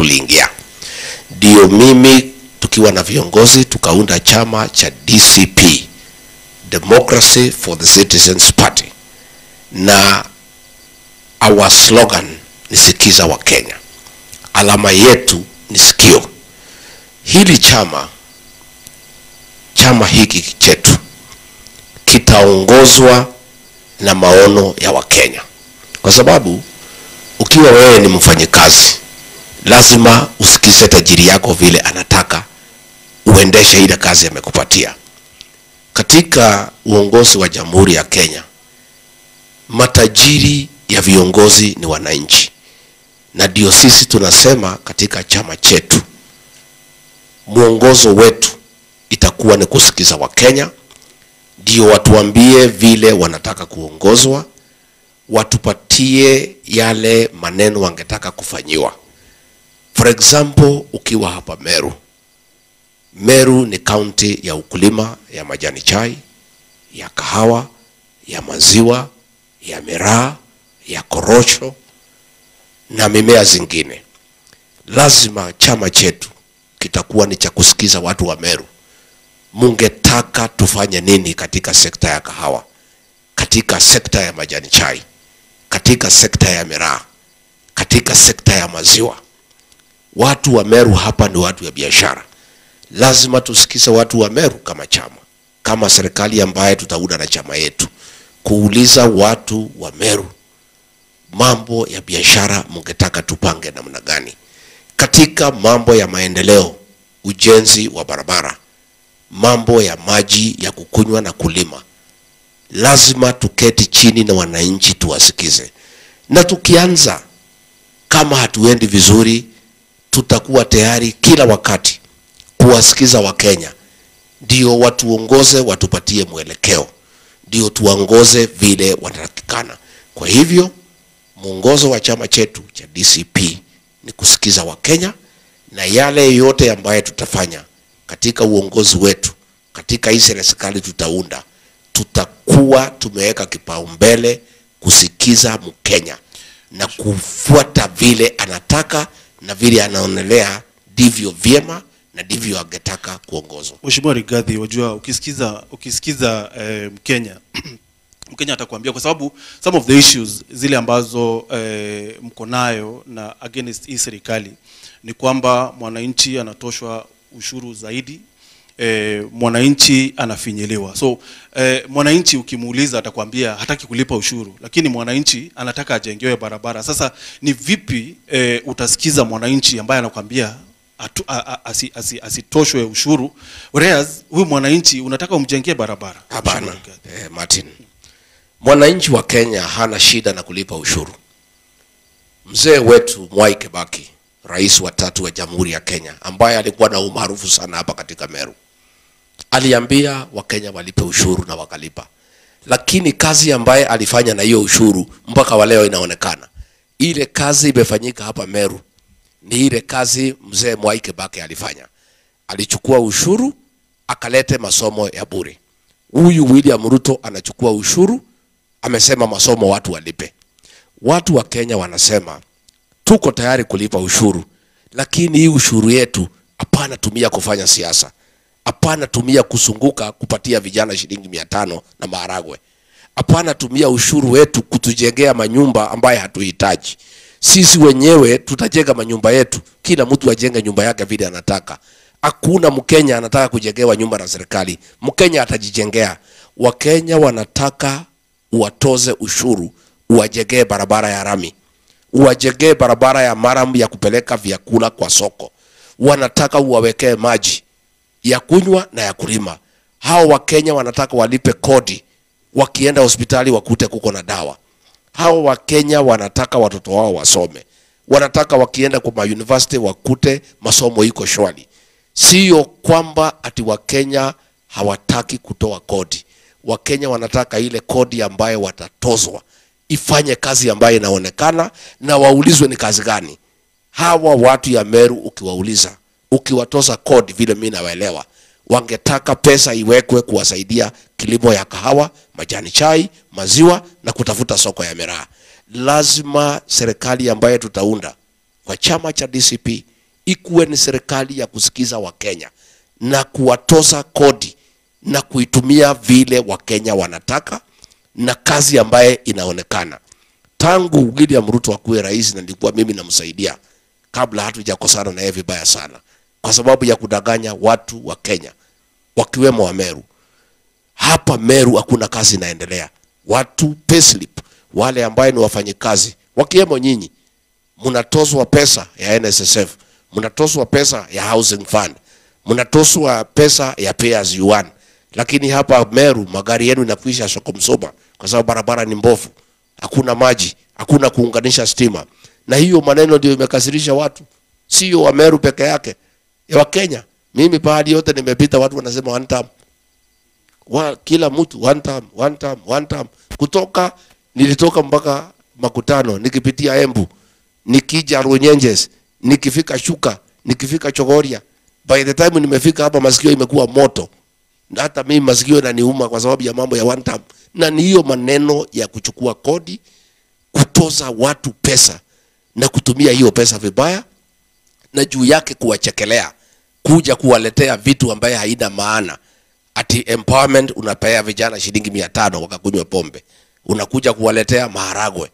tuliingia. Ndio mimi tukiwa na viongozi tukaunda chama cha DCP, Democracy for the Citizens Party, na our slogan ni sikiza wa Kenya. Alama yetu ni sikio. Hili chama hiki chetu kitaongozwa na maono ya Wakenya, kwa sababu ukiwa wewe ni mfanyikazi lazima usikize tajiri yako vile anataka uendeshe ile kazi amekupatia. Katika uongozi wa Jamhuri ya Kenya, matajiri ya viongozi ni wananchi, na ndio sisi tunasema katika chama chetu muongozo wetu itakuwa ni kusikiza Wakenya, ndio watuambie vile wanataka kuongozwa, watupatie yale maneno wangetaka kufanyiwa. For example, ukiwa hapa Meru ni county ya ukulima ya majani chai, ya kahawa, ya maziwa, ya miraa, ya korosho na mimea zingine. Lazima chama chetu kitakuwa ni cha kusikiza watu wa Meru. Mungetaka tufanye nini katika sekta ya kahawa, katika sekta ya majani chai, katika sekta ya miraa, katika sekta ya maziwa. Watu wa Meru hapa ni watu ya biashara. Lazima tusikize watu wa Meru kama chama, kama serikali ambaye tutaunda na chama yetu, kuuliza watu wa Meru mambo ya biashara mungetaka tupange namna gani. Katika mambo ya maendeleo, ujenzi wa barabara, mambo ya maji ya kukunywa na kulima, lazima tuketi chini na wananchi tuwasikize. Na tukianza kama hatuendi vizuri, tutakuwa tayari kila wakati kuwasikiza Wakenya, ndio watuongoze, watupatie mwelekeo, ndio tuongoze vile wanatakikana. Kwa hivyo muongozo wa chama chetu cha DCP ni kusikiza Wakenya, na yale yote ambayo tutafanya katika uongozi wetu, katika hii serikali tutaunda, tutakuwa tumeweka kipaumbele kusikiza Mkenya na kufuata vile anataka na vile anaonelea ndivyo vyema na ndivyo angetaka kuongozwa. Mheshimiwa Rigathi, wajua ukisikiza Mkenya Mkenya atakwambia, kwa sababu some of the issues zile ambazo mko nayo na against hii serikali ni kwamba mwananchi anatoshwa ushuru zaidi, mwananchi anafinyiliwa. So mwananchi ukimuuliza atakwambia hataki kulipa ushuru, lakini mwananchi anataka ajengewe barabara. Sasa ni vipi utasikiza mwananchi ambaye anakuambia asitoshwe ushuru, whereas huyu mwananchi unataka umjengee barabara? Hapana, Martin. Mwananchi wa Kenya hana shida na kulipa ushuru. Mzee wetu Mwai Kibaki, rais wa 3 wa Jamhuri ya Kenya, ambaye alikuwa na umaarufu sana hapa katika Meru, aliambia Wakenya walipe ushuru na wakalipa. Lakini kazi ambaye alifanya na hiyo ushuru mpaka wa leo inaonekana. Ile kazi imefanyika hapa Meru ni ile kazi mzee Mwai Kibaki alifanya. Alichukua ushuru akalete masomo ya bure. Huyu William Ruto anachukua ushuru, amesema masomo watu walipe. Watu wa Kenya wanasema tuko tayari kulipa ushuru, lakini hii ushuru yetu hapana tumia kufanya siasa, hapana tumia kusunguka kupatia vijana shilingi 500 na maharagwe, hapana tumia ushuru wetu kutujengea manyumba ambaye hatuhitaji. Sisi wenyewe tutajenga manyumba yetu, kila mtu ajenge nyumba yake vile anataka. Hakuna Mkenya anataka kujengewa nyumba na serikali, Mkenya atajijengea. Wakenya wanataka uwatoze ushuru, uwajengee barabara ya rami, uwajengee barabara ya maram ya kupeleka vyakula kwa soko. Wanataka uwawekee maji ya kunywa na ya kulima. Hao Wakenya wanataka walipe kodi, wakienda hospitali wakute kuko na dawa. Hao Wakenya wanataka watoto wao wasome, wanataka wakienda kwa university wakute masomo iko shwari. Sio kwamba ati Wakenya hawataki kutoa kodi. Wakenya wanataka ile kodi ambayo watatozwa ifanye kazi ambayo inaonekana, na waulizwe ni kazi gani. Hawa watu ya Meru ukiwauliza, ukiwatoza kodi vile mimi nawaelewa, wangetaka pesa iwekwe kuwasaidia kilimo ya kahawa, majani chai, maziwa na kutafuta soko ya miraa. Lazima serikali ambayo tutaunda kwa chama cha DCP ikuwe ni serikali ya kusikiza Wakenya na kuwatoza kodi na kuitumia vile Wakenya wanataka na kazi ambaye inaonekana. Tangu William Ruto akuwe rais, na nilikuwa mimi namsaidia kabla hatujakosana na yeye vibaya sana kwa sababu ya kudanganya watu wa Kenya wakiwemo wa Meru. Hapa Meru hakuna kazi inaendelea. Watu payslip, wale ambaye ni wafanyikazi wakiwemo nyinyi, mnatozwa pesa ya NSSF, mnatozwa pesa ya housing fund, mnatozwa pesa ya pay as you earn. Lakini hapa Meru magari yenu inakuisha soko msoma kwa sababu barabara ni mbovu, hakuna maji, hakuna kuunganisha stima. Na hiyo maneno ndio imekasirisha watu, sio wa Meru peke yake, ya wa Kenya. Mimi pahali yote nimepita watu wanasema one term. Kila mtu one term, one term, one term. Nilitoka mpaka Makutano, nikipitia Embu, nikija Runyenjes, nikifika Shuka, nikifika Chogoria. By the time nimefika hapa masikio imekuwa moto. Hata mimi masikio yananiuma kwa sababu ya mambo ya one term. Na ni hiyo maneno ya kuchukua kodi, kutoza watu pesa na kutumia hiyo pesa vibaya, na juu yake kuwachekelea, kuja kuwaletea vitu ambaye haina maana. Ati empowerment unapea vijana shilingi 500 wakakunywa pombe, unakuja kuwaletea maharagwe.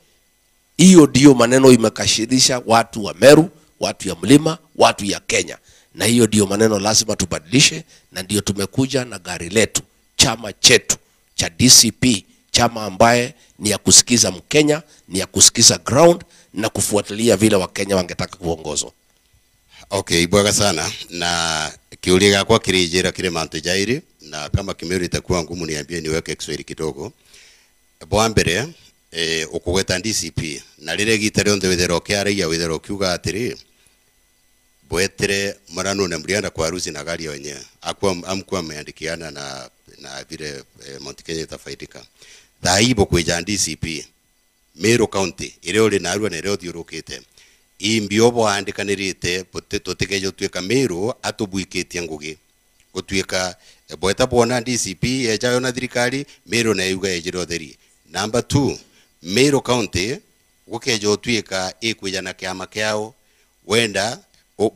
Hiyo ndio maneno imekashirisha watu wa Meru, watu ya mlima, watu ya Kenya. Na hiyo ndio maneno lazima tubadilishe, na ndio tumekuja na gari letu, chama chetu cha DCP, chama ambaye ni ya kusikiza Mkenya, ni ya kusikiza ground na kufuatilia vile Wakenya wangetaka kuongozwa. Okay, bwaga sana. Na kiuliga kwa kirijira kile mantu jairi, na kama Kimeru itakuwa ngumu niambie niweke Kiswahili kidogo. Bwambere ukugweta DCP na rire gitare onde withero kiare ya withero kiuga atiri bwetere marano na mlianda kwa harusi na gari yenye amkuwa ameandikiana na vile Mount Kenya itafaidika. Thaibo kweja DCP Meru County ile ole na arua na ile thiurukite imbiobo andikanirite tutikeje tuika Meru atubuikitie ngugi gutuika bweta bona DCP ejayo na thirikari Meru na yuga ejiro theri. Number 2, Meru County gukeje tuika ikwijana kiama kiao wenda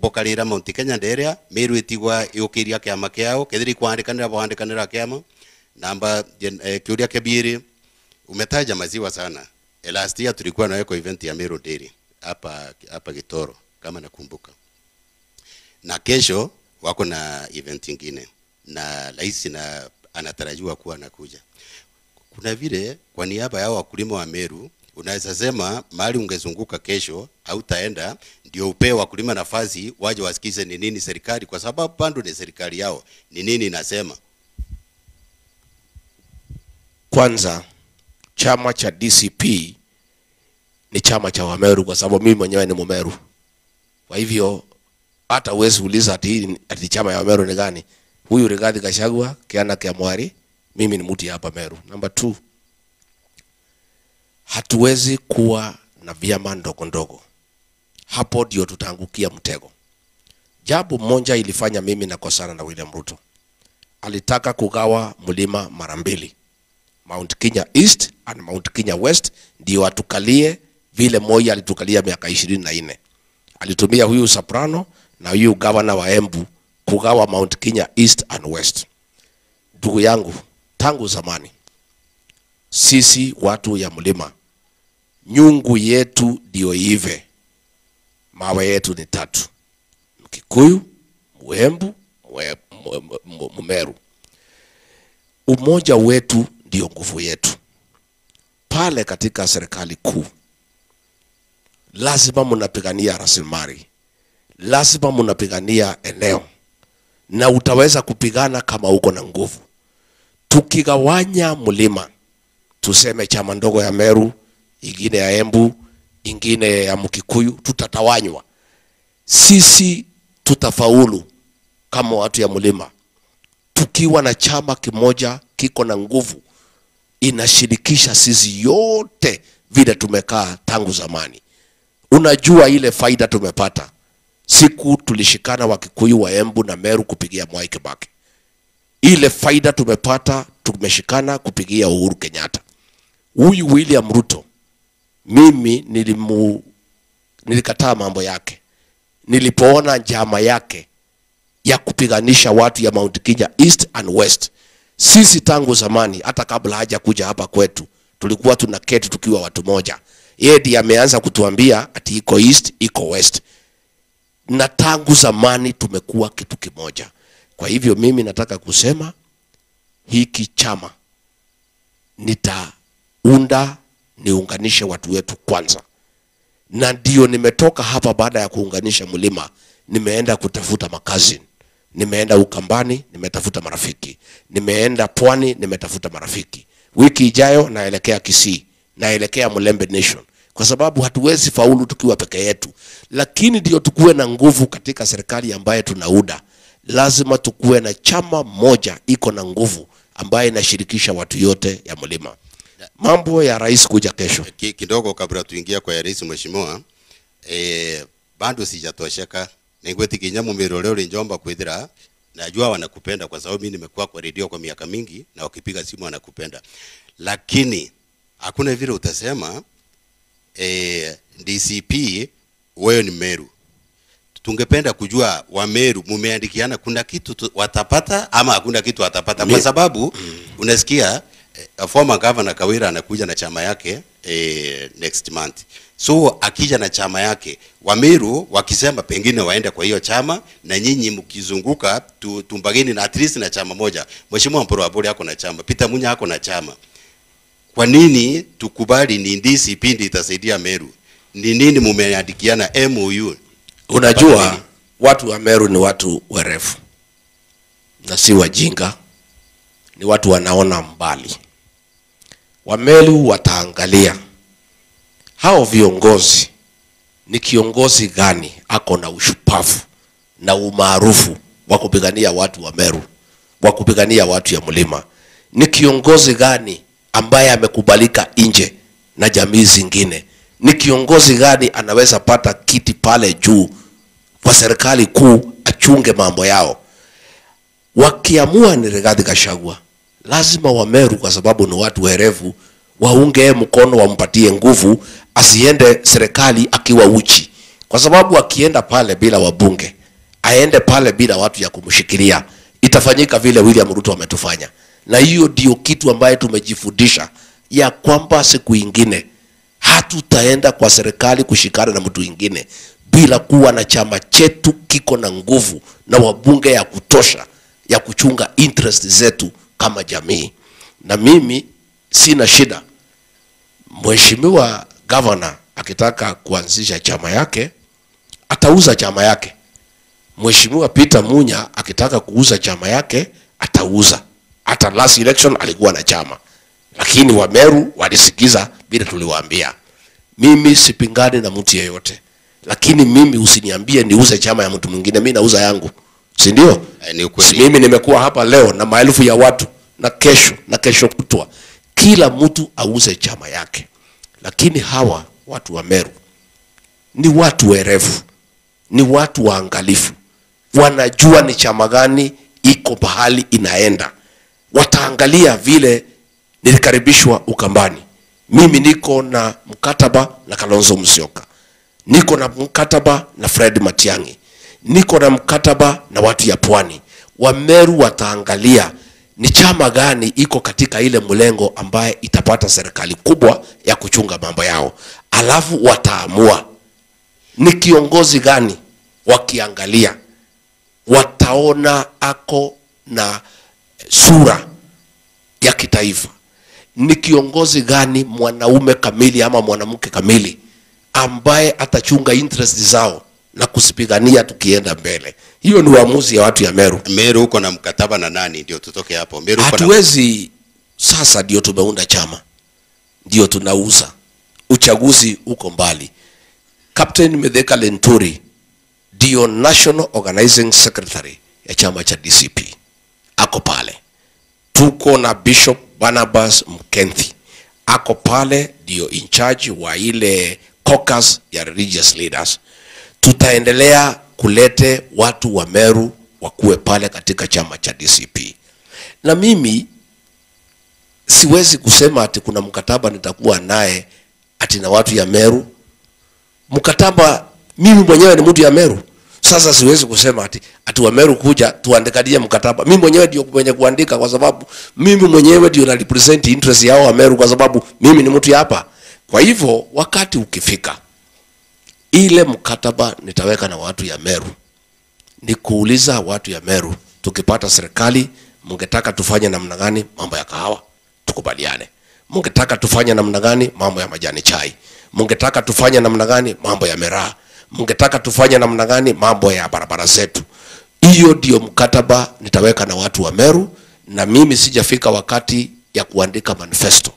bokalira Mount Kenya nderia Meru itigwa yukiria kiama kiao kethiri kuandikanira kiama. Namba kiuria kebiri umetaja maziwa sana. Last year tulikuwa na event ya Meru Dairy hapa Gitoro kama nakumbuka. Na kesho wako na event nyingine na rais na anatarajiwa kuwa anakuja. Kuna vile kwa niaba ya wakulima wa Meru unaweza sema mahali ungezunguka kesho au taenda ndio upewe wakulima nafasi waje wasikize ni nini serikali, kwa sababu bado ni serikali yao ni nini inasema. Kwanza chama cha DCP ni chama cha Wameru kwa sababu mimi mwenyewe ni Mumeru. Kwa hivyo hata uwezi uliza ati chama ya Wameru ni gani. Huyu Rigathi Gachagua Kiana Kiamwari, mimi ni mtu hapa Meru. Number 2, hatuwezi kuwa na vyama ndogo ndogo. Hapo ndio tutaangukia mtego. Jambo moja ilifanya mimi nakosana na William Ruto. Alitaka kugawa mlima mara mbili, Mount Kenya East and Mount Kenya West, ndio atukalie vile Moi alitukalia miaka 24. Alitumia huyu Soprano na huyu governor wa Embu kugawa Mount Kenya East and West. Ndugu yangu, tangu zamani sisi watu ya mlima, nyungu yetu ndio ive. Mawe yetu ni 3: Mkikuyu, Mwembu, Mumeru. Umoja wetu ndio nguvu yetu. Pale katika serikali kuu lazima mnapigania rasilimali, lazima mnapigania eneo, na utaweza kupigana kama uko na nguvu. Tukigawanya mlima, tuseme chama ndogo ya Meru, ingine ya Embu, ingine ya Mkikuyu, tutatawanywa. Sisi tutafaulu kama watu ya mlima tukiwa na chama kimoja kiko na nguvu, inashirikisha sisi yote vile tumekaa tangu zamani. Unajua ile faida tumepata siku tulishikana Wakikuyu wa Embu na Meru kupigia Mwai Kibaki. Ile faida tumepata tumeshikana kupigia Uhuru Kenyatta. Huyu William Ruto, mimi nilikataa mambo yake. nilipoona njama yake ya kupiganisha watu ya Mount Kenya East and West. Sisi tangu zamani, hata kabla haja kuja hapa kwetu, tulikuwa tunaketi tukiwa watu moja. Yeye ndiye ameanza kutuambia ati iko East, iko West. Na tangu zamani tumekuwa kitu kimoja. Kwa hivyo mimi nataka kusema hiki chama nitaunda niunganishe watu wetu kwanza. Na ndio nimetoka hapa baada ya kuunganisha mlima, nimeenda kutafuta makazi. Nimeenda Ukambani, nimetafuta marafiki. Nimeenda Pwani, nimetafuta marafiki. Wiki ijayo naelekea Kisii, naelekea Mulembe Nation. Kwa sababu hatuwezi faulu tukiwa peke yetu. Lakini ndio tukue na nguvu katika serikali ambaye tunaunda. Lazima tukue na chama moja iko na nguvu ambaye inashirikisha watu yote ya mlima. Mambo ya rais kuja kesho. Kidogo kabla tuingia kwa ya rais mheshimiwa, bado sijatosheka. Ningweti kinyamu miroleo Njomba kwithira, najua wanakupenda kwa sababu mimi nimekuwa kwa radio kwa miaka mingi na wakipiga simu wanakupenda. Lakini hakuna vile utasema DCP wewe ni Meru. Tungependa kujua wa Meru mumeandikiana kuna kitu watapata ama hakuna kitu watapata, kwa sababu unasikia former governor Kawira anakuja na chama yake next month. So akija na chama yake, wa Meru wakisema pengine waende kwa hiyo chama, na nyinyi mkizunguka tumbageni na at least na chama moja. Mheshimiwa Mporo Aburi yako na chama, Peter Munya yako na chama. Kwa nini tukubali ni DCP ndi itasaidia Meru? Ni nini mumeandikiana MOU? Unajua watu wa Meru ni watu werefu na si wajinga, ni watu wanaona mbali. Wa Meru wataangalia hao viongozi, ni kiongozi gani ako na ushupavu na umaarufu wa kupigania watu wa Meru, wa kupigania watu ya mlima. Ni kiongozi gani ambaye amekubalika nje na jamii zingine. Ni kiongozi gani anaweza pata kiti pale juu kwa serikali kuu achunge mambo yao. Wakiamua ni Rigathi Gachagua, lazima wa Meru kwa sababu ni watu werevu waunge mkono, wampatie nguvu, asiende serikali akiwa uchi. Kwa sababu akienda pale bila wabunge, aende pale bila watu ya kumshikilia, itafanyika vile William Ruto ametufanya. Na hiyo ndio kitu ambaye tumejifundisha, ya kwamba siku ingine hatutaenda kwa serikali kushikana na mtu ingine bila kuwa na chama chetu kiko na nguvu na wabunge ya kutosha ya kuchunga interest zetu kama jamii. Na mimi sina shida mheshimiwa governor akitaka kuanzisha chama yake, atauza chama yake. Mheshimiwa Peter Munya akitaka kuuza chama yake, atauza. Hata last election alikuwa na chama. Lakini wa Meru walisikiza bila tuliwaambia. Mimi sipingani na mtu yeyote. Lakini mimi usiniambie niuze chama ya mtu mwingine, mimi nauza yangu. Si ndio? Mimi nimekuwa hapa leo na maelfu ya watu, na kesho kutwa kila mtu auze chama yake. Lakini hawa watu wa Meru ni watu werevu, ni watu waangalifu, wanajua ni chama gani iko pahali inaenda. Wataangalia vile nilikaribishwa Ukambani. Mimi niko na mkataba na Kalonzo Musyoka, niko na mkataba na Fred Matiang'i, niko na mkataba na watu ya Pwani. Wa Meru wataangalia ni chama gani iko katika ile mlengo ambaye itapata serikali kubwa ya kuchunga mambo yao. Alafu wataamua ni kiongozi gani. Wakiangalia wataona ako na sura ya kitaifa. Ni kiongozi gani mwanaume kamili ama mwanamke kamili ambaye atachunga interest zao na kusipigania tukienda mbele. Hiyo ni uamuzi ya watu ya Meru. Meru uko na mkataba na nani ndio tutoke hapo? Meru uko hatuwezi sasa ndio tumeunda chama, ndio tunauza. Uchaguzi uko mbali. Captain Mithika Linturi ndio National Organizing Secretary ya chama cha DCP. Ako pale. Tuko na Bishop Barnabas Mkenthi. Ako pale ndio in charge wa ile caucus ya religious leaders. Tutaendelea kulete watu wa Meru wakuwe pale katika chama cha DCP. Na mimi siwezi kusema ati kuna mkataba nitakuwa naye ati na watu ya Meru. Mkataba, mimi mwenyewe ni mtu ya Meru. Sasa siwezi kusema ati Wameru kuja tuandikalie mkataba. Mimi mwenyewe ndio mwenye kuandika, kwa sababu mimi mwenyewe ndio na represent interest yao Wameru, kwa sababu mimi ni mtu hapa. Kwa hivyo wakati ukifika, ile mkataba nitaweka na watu ya Meru. Ni kuuliza watu ya Meru, tukipata serikali, mungetaka tufanye namna gani mambo ya kahawa? Tukubaliane. Mungetaka tufanye namna gani mambo ya majani chai? Mungetaka tufanye namna gani mambo ya miraa? Mungetaka tufanye namna gani mambo ya barabara zetu? Hiyo ndio mkataba nitaweka na watu wa Meru, na mimi sijafika wakati ya kuandika manifesto.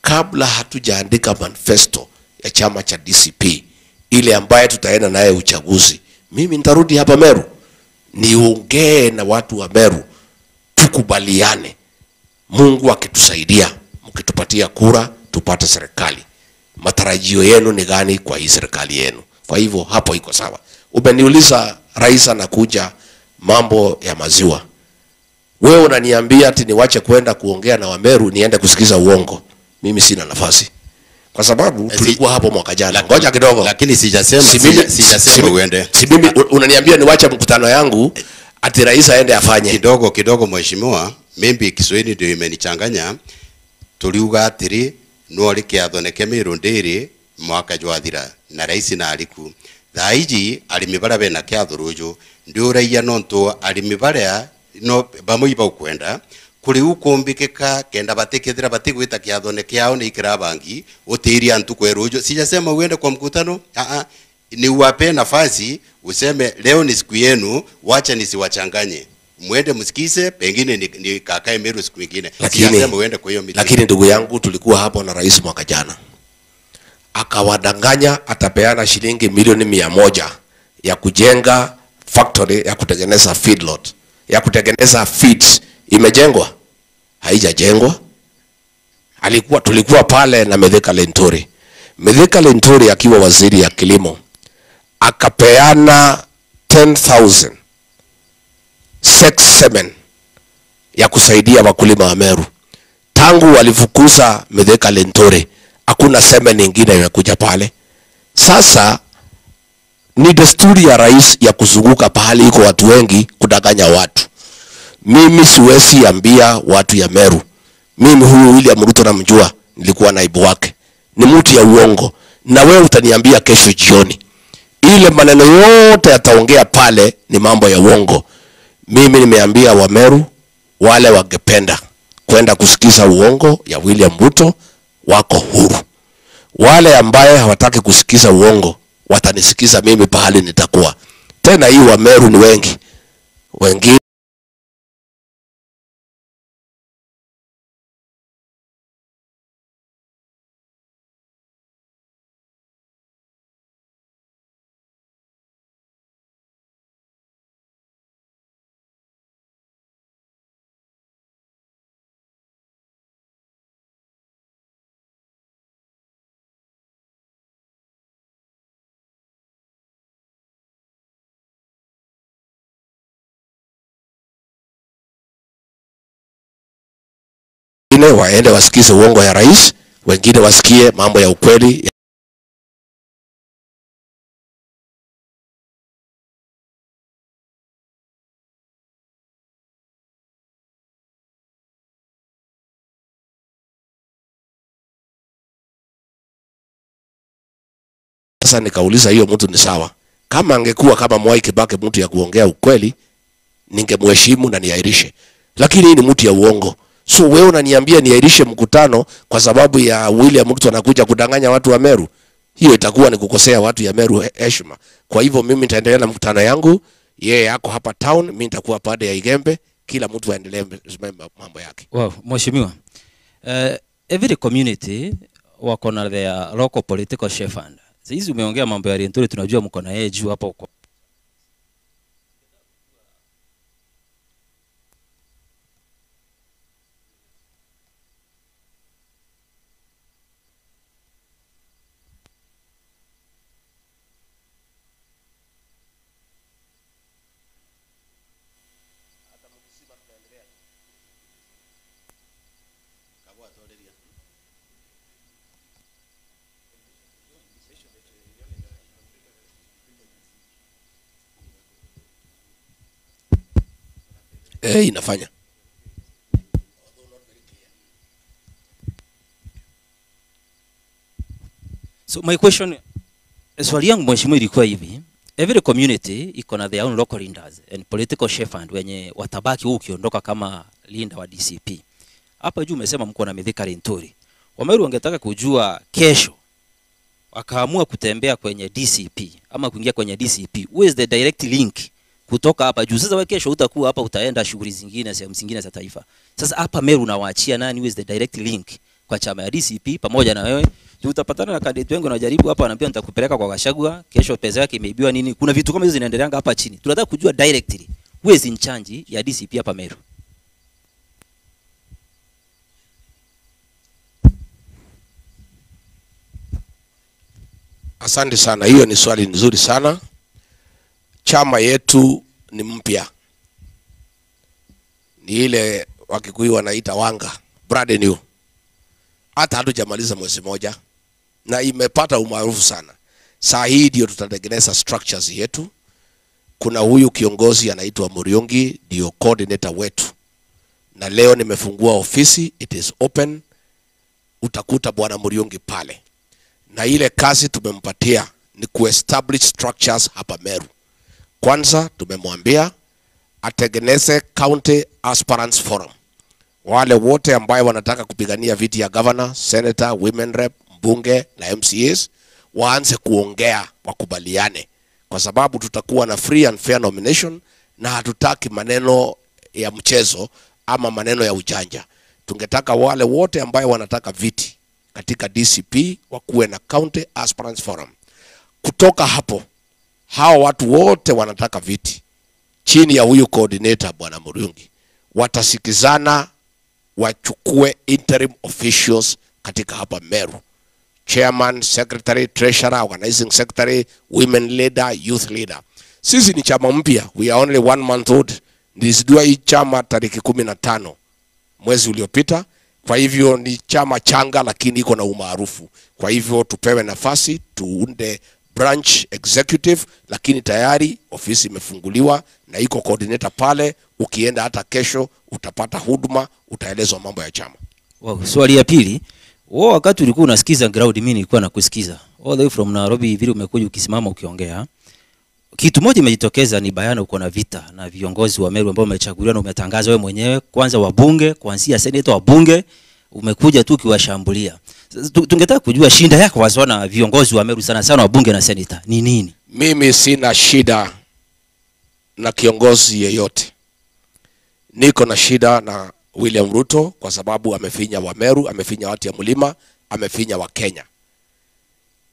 Kabla hatujaandika manifesto ya chama cha DCP, ile ambaye tutaenda naye uchaguzi, mimi nitarudi hapa Meru, niongee na watu wa Meru, tukubaliane. Mungu akitusaidia, mkitupatia kura, tupate serikali. Matarajio yenu ni gani kwa hii serikali yenu? Kwa hivyo hapo iko sawa. Umeniuliza rais anakuja mambo ya maziwa. Wewe unaniambia ati niwache kwenda kuongea na Wameru niende kusikiza uongo. Mimi sina nafasi. Kwa sababu tulikuwa hapo mwaka jana. Ngoja kidogo. Lakini sijasema uende. Si mimi unaniambia niwache mkutano yangu ati rais aende afanye. Kidogo mheshimiwa, mimi Kiswahili ndio imenichanganya. Tuliuga atiri no likiathoneke Meru ndiri mwaka jwathira na rais na aliku. Thaiji alimibara bena kiathuruju ndio raia nonto alimibara no bamuiba ukwenda kuri ukumbikika kenda batekethira batigwita kiathoneke yao ni ikirabangi utiri antu kweruju. Sijasema uende kwa mkutano, ni uwape nafasi useme leo ni siku yenu, wacha nisiwachanganye. Mwende msikize, pengine ni kakae Meru siku nyingine. Sijasema uende kwa hiyo meeting. Lakini ndugu yangu, tulikuwa hapo na rais mwaka jana. Akawadanganya atapeana shilingi milioni 100 ya kujenga factory ya kutengeneza feedlot, ya kutengeneza feeds. Imejengwa? Haijajengwa. Tulikuwa pale na Mithika Linturi. Mithika Linturi akiwa waziri ya kilimo akapeana 10,000 semen ya kusaidia wakulima wa Meru. Tangu walifukuza Mithika Linturi, hakuna semen nyingine imekuja pale. Sasa ni desturi ya rais ya kuzunguka pahali iko watu wengi kudanganya watu. Mimi siwezi ambia watu ya Meru. Mimi huyu William Ruto namjua, nilikuwa naibu wake. Ni mtu ya uongo. Na wewe utaniambia kesho jioni. Ile maneno yote yataongea pale ni mambo ya uongo. Mimi nimeambia wa Meru wale wangependa kwenda kusikiza uongo ya William Ruto wako huru. Wale ambaye hawataki kusikiza uongo watanisikiza mimi pahali nitakuwa. Tena hii wa Meru ni wengi. Wengine waende wasikize uongo ya rais, wengine wasikie mambo ya ukweli. Sasa nikauliza hiyo mtu ni sawa. Kama angekuwa kama Mwai Kibaki mtu ya kuongea ukweli, ningemheshimu na niairishe. Lakini hii ni mtu ya uongo. So wewe unaniambia niairishe mkutano kwa sababu ya William Ruto anakuja kudanganya watu wa Meru? Hiyo itakuwa ni kukosea watu ya Meru heshima. Kwa hivyo mimi nitaendelea na mkutano yangu. Yeye yako hapa town, mimi nitakuwa pande ya Igembe, kila mtu aendelee mambo yake. Wow, mheshimiwa. Every community wako na their local political chef fund. Sisi umeongea mambo ya Linturi, tunajua mko na yeye juu hapo. Inafanya. So my question, swali yangu mheshimiwa ilikuwa hivi, every community iko na their own local leaders and political chef and wenye watabaki huko ukiondoka kama linda wa DCP. Hapa juu umesema mko na Mithika Linturi. Wameru wangetaka kujua kesho wakaamua kutembea kwenye DCP ama kuingia kwenye DCP. Where is the direct link kutoka hapa juu? Sasa wewe kesho utakuwa hapa, utaenda shughuli zingine, sehemu zingine za taifa. Sasa hapa Meru unawaachia nani? Where is the direct link kwa chama ya DCP pamoja na wewe? Juu utapatana na candidate wengi wanajaribu hapa, wanaambia nitakupeleka kwa Gachagua, kesho pesa yake imeibiwa nini? Kuna vitu kama hizo zinaendelea hapa chini. Tunataka kujua directly who is in charge ya DCP hapa Meru. Asante sana, hiyo ni swali nzuri sana. Chama yetu ni mpya, ni ile Wakikuyu wanaita wanga, brand new. Hata hatujamaliza mwezi moja na imepata umaarufu sana. Saa hii ndio tutatengeneza structures yetu. Kuna huyu kiongozi anaitwa Muriungi, ndio coordinator wetu, na leo nimefungua ofisi, it is open. Utakuta bwana Muriungi pale, na ile kazi tumempatia ni kuestablish structures hapa Meru. Kwanza tumemwambia atengeneze county aspirants forum. Wale wote ambao wanataka kupigania viti ya governor, senator, women rep, mbunge na MCAs waanze kuongea, wakubaliane, kwa sababu tutakuwa na free and fair nomination, na hatutaki maneno ya mchezo ama maneno ya ujanja. Tungetaka wale wote ambao wanataka viti katika DCP wakuwe na county aspirants forum. Kutoka hapo, hao watu wote wanataka viti chini ya huyu coordinator bwana Muriungi watasikizana, wachukue interim officials katika hapa Meru: chairman, secretary, treasurer, organizing secretary, women leader, youth leader. Sisi ni chama mpya, we are only 1 month old. Nilizindua hii chama tariki 15 mwezi uliopita. Kwa hivyo ni chama changa, lakini iko na umaarufu. Kwa hivyo tupewe nafasi tuunde branch executive, lakini tayari ofisi imefunguliwa na iko coordinator pale. Ukienda hata kesho utapata huduma, utaelezwa mambo ya chama. Wow, swali ya pili, wewe wakati ulikuwa unasikiza ground, mimi nilikuwa nakusikiza all the way from Nairobi, vile umekuja ukisimama ukiongea, kitu moja imejitokeza ni bayana, uko na vita na viongozi wa Meru ambao umechaguliwa na umetangaza wewe mwenyewe, kwanza wabunge, kuanzia senator, wabunge umekuja tu kiwashambulia. Tungetaka kujua shinda yako wazona viongozi wa Meru, sana sana wabunge na senator, ni nini? Mimi sina shida na kiongozi yeyote. Niko na shida na William Ruto kwa sababu amefinya wa Meru, amefinya watu ya mlima, amefinya wa Kenya.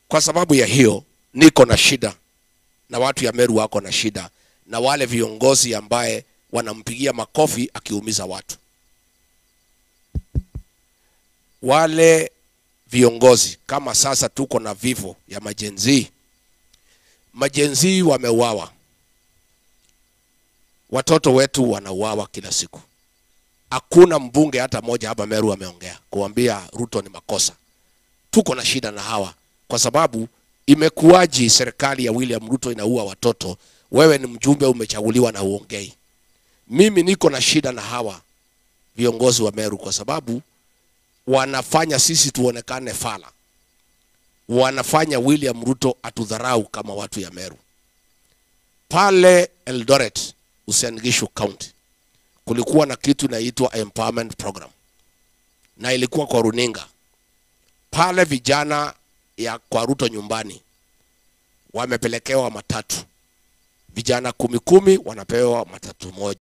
Kwa sababu ya hiyo niko na shida na watu ya Meru, wako na shida na wale viongozi ambaye wanampigia makofi akiumiza watu. Wale viongozi kama sasa tuko na vifo ya majenzi wameuawa, watoto wetu wanauawa kila siku. Hakuna mbunge hata moja hapa Meru ameongea kuambia Ruto ni makosa. Tuko na shida na hawa kwa sababu imekuwaji serikali ya William Ruto inaua watoto, wewe ni mjumbe umechaguliwa na uongei. Mimi niko na shida na hawa viongozi wa Meru kwa sababu wanafanya sisi tuonekane fala. Wanafanya William Ruto atudharau kama watu ya Meru. Pale Eldoret, Uasin Gishu County, kulikuwa na kitu inaitwa empowerment program, na ilikuwa kwa runinga. Pale vijana ya kwa Ruto nyumbani wamepelekewa matatu, vijana 10 wanapewa matatu moja.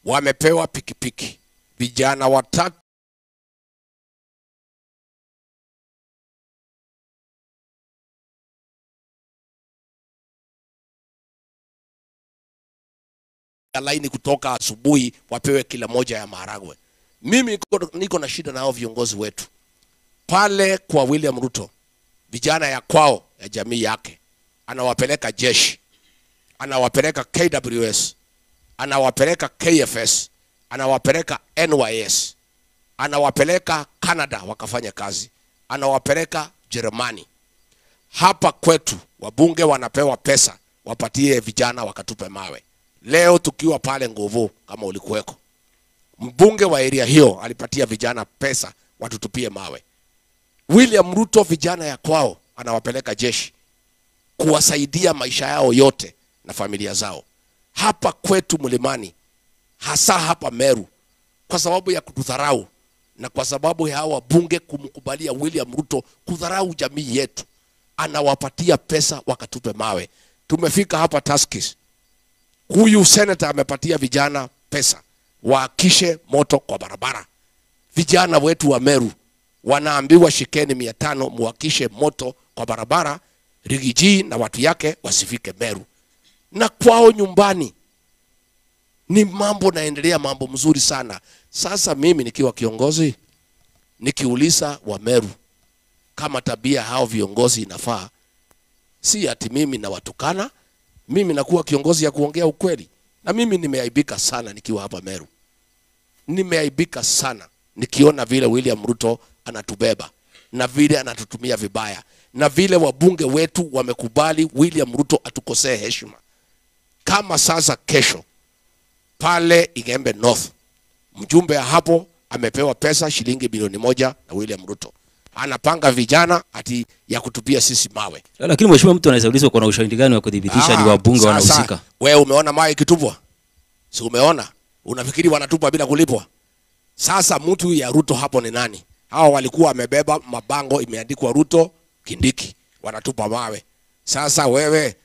Wamepewa pikipiki vijana watatu laini kutoka asubuhi wapewe kila moja ya maharagwe. Mimi niko na shida na hao viongozi wetu. Pale kwa William Ruto, vijana ya kwao ya jamii yake, anawapeleka jeshi, anawapeleka KWS, anawapeleka KFS, anawapeleka NYS, anawapeleka Canada wakafanya kazi, anawapeleka Jerumani. Hapa kwetu wabunge wanapewa pesa wapatie vijana wakatupe mawe. Leo tukiwa pale Nguvu, kama ulikuweko, mbunge wa area hiyo alipatia vijana pesa watutupie mawe. William Ruto vijana ya kwao anawapeleka jeshi kuwasaidia maisha yao yote na familia zao. Hapa kwetu Mlimani, hasa hapa Meru, kwa sababu ya kudharau na kwa sababu ya hawa bunge kumkubalia William Ruto kudharau jamii yetu, anawapatia pesa wakatupe mawe. Tumefika hapa Tuskys, huyu senator amepatia vijana pesa waakishe moto kwa barabara. Vijana wetu wa Meru wanaambiwa shikeni 500 muakishe moto kwa barabara, Rigiji na watu yake wasifike Meru. Na kwao nyumbani ni mambo naendelea, mambo mzuri sana. Sasa mimi nikiwa kiongozi, nikiuliza wa Meru kama tabia hao viongozi inafaa, si ati mimi na watukana, mimi nakuwa kiongozi ya kuongea ukweli. Na mimi nimeaibika sana nikiwa hapa Meru. Nimeaibika sana nikiona vile William Ruto anatubeba na vile anatutumia vibaya na vile wabunge wetu wamekubali William Ruto atukosee heshima. Kama sasa kesho pale Igembe North, mjumbe hapo amepewa pesa shilingi bilioni 1 na William Ruto, anapanga vijana ati ya kutupia sisi mawe. Lakini mheshimiwa, mtu anaweza ulizwa kuna ushahidi gani wa kudhibitisha ni wabunge wanahusika? Wewe umeona mawe ikitupwa? Si umeona? Unafikiri wanatupa bila kulipwa? Sasa mtu ya Ruto hapo ni nani? Hao walikuwa wamebeba mabango imeandikwa Ruto Kindiki, wanatupa mawe. Sasa wewe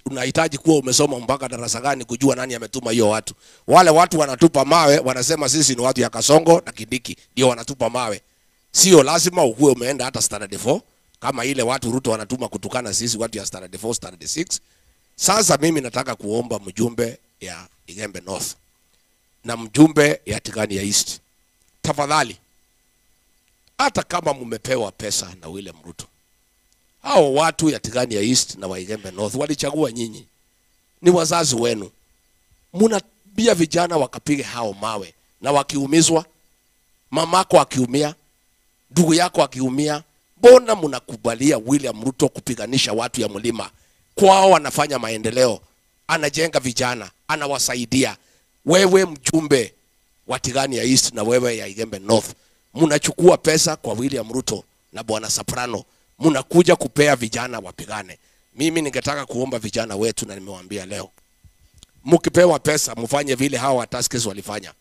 unahitaji kuwa umesoma mpaka darasa gani kujua nani ametuma hiyo watu? Wale watu wanatupa mawe wanasema sisi ni watu ya Kasongo na Kindiki ndio wanatupa mawe. Sio lazima ukuwe umeenda hata standard 4 kama ile watu Ruto wanatuma kutukana sisi watu ya standard 4, standard 6. Sasa mimi nataka kuomba mjumbe ya Igembe North na mjumbe ya Tigania East, tafadhali, hata kama mmepewa pesa na William Ruto, hao watu ya Tigania East na wa Igembe North walichagua nyinyi, ni wazazi wenu. Mnabia vijana wakapige hao mawe, na wakiumizwa, mamako akiumia, ndugu yako akiumia, mbona mnakubalia William Ruto kupiganisha watu ya mlima? Kwao wanafanya maendeleo, anajenga vijana, anawasaidia. Wewe mjumbe wa Tigania East na wewe ya Igembe North, mnachukua pesa kwa William Ruto na bwana Soprano, mnakuja kupea vijana wapigane. Mimi ningetaka kuomba vijana wetu, na nimewaambia leo, mkipewa pesa mfanye vile hawa wa Tuskys walifanya.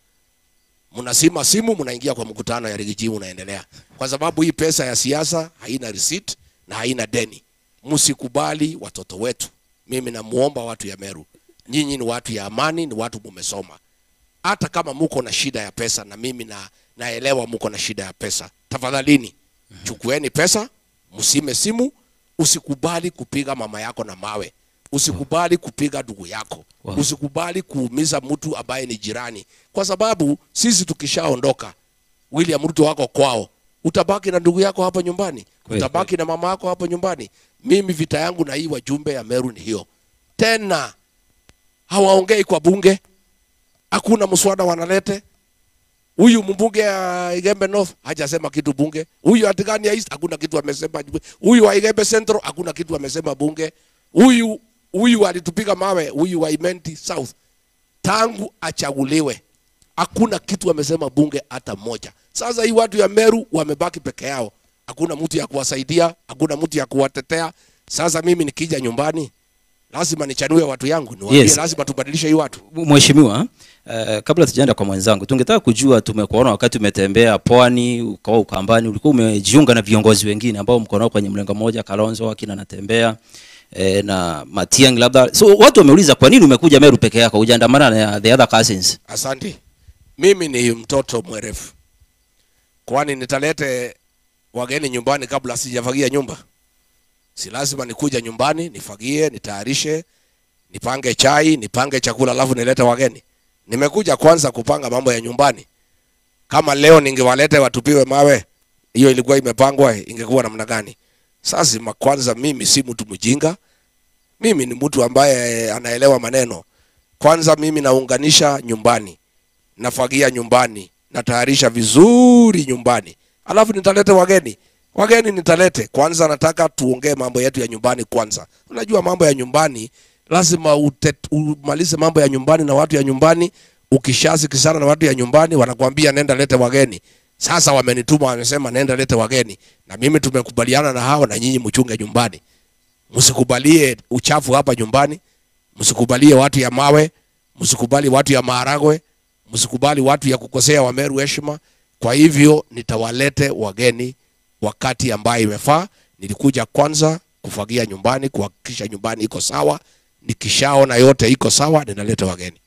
Mnasima simu, mnaingia kwa mkutano ya Rigiji, unaendelea. Kwa sababu hii pesa ya siasa haina receipt na haina deni. Msikubali watoto wetu. Mimi namuomba watu ya Meru, nyinyi ni watu ya amani, ni watu mumesoma. Hata kama muko na shida ya pesa, na mimi naelewa muko na shida ya pesa, tafadhalini chukueni pesa, msime simu. Usikubali kupiga mama yako na mawe, usikubali kupiga ndugu yako, usikubali kuumiza mtu ambaye ni jirani, kwa sababu sisi tukishaondoka, William Ruto wako kwao, utabaki na ndugu yako hapa nyumbani, utabaki na mama yako hapa nyumbani. Mimi vita yangu na hii wajumbe ya Meru ni hiyo. Tena hawaongei kwa bunge, hakuna mswada wanalete. Huyu mbunge ya Igembe North hajasema kitu bunge. Huyu wa Tigania East hakuna kitu amesema. Huyu wa Igembe Central hakuna kitu amesema bunge. Huyu alitupiga mawe, huyu wa Imenti South, tangu achaguliwe hakuna kitu amesema bunge hata moja. Sasa hii watu ya Meru wamebaki peke yao, hakuna mtu ya kuwasaidia, hakuna mtu ya kuwatetea. Sasa mimi nikija nyumbani lazima nichanue watu yangu, niwaambie lazima tubadilishe hii watu. Mheshimiwa, kabla tujaenda kwa mwenzangu, tungetaka kujua, tumekuona wakati umetembea Pwani, ukawa Ukambani, ulikuwa umejiunga na viongozi wengine ambao mko nao kwenye mlengo mmoja, Kalonzo akina Natembea na Matiang'i labda. So watu wameuliza kwa nini umekuja Meru peke yako, hujaandamana na the other cousins? Asante. Mimi ni mtoto mwerefu. Kwani nitalete wageni nyumbani kabla sijafagia nyumba? Si lazima nikuja nyumbani, nifagie, nitayarishe, nipange chai, nipange chakula alafu nilete wageni? Nimekuja kwanza kupanga mambo ya nyumbani. Kama leo ningewalete watupiwe mawe, hiyo ilikuwa imepangwa, ingekuwa namna gani? Sasa kwanza mimi si mtu mjinga. Mimi ni mtu ambaye anaelewa maneno. Kwanza mimi naunganisha nyumbani, nafagia nyumbani, natayarisha vizuri nyumbani, alafu nitalete wageni. Wageni nitalete. Kwanza nataka tuongee mambo yetu ya nyumbani kwanza. Unajua mambo ya nyumbani lazima umalize mambo ya nyumbani na watu ya nyumbani. Ukishazikizana na watu ya nyumbani wanakuambia nenda lete wageni. Sasa wamenituma wamesema nenda lete wageni, na mimi tumekubaliana na hao, na nyinyi mchunge nyumbani. Msikubalie uchafu hapa nyumbani, msikubalie watu ya mawe, msikubali watu ya maharagwe, msikubali watu ya kukosea Wameru heshima. Kwa hivyo nitawalete wageni wakati ambaye imefaa. Nilikuja kwanza kufagia nyumbani, kuhakikisha nyumbani iko sawa. Nikishaona yote iko sawa, ninaleta wageni.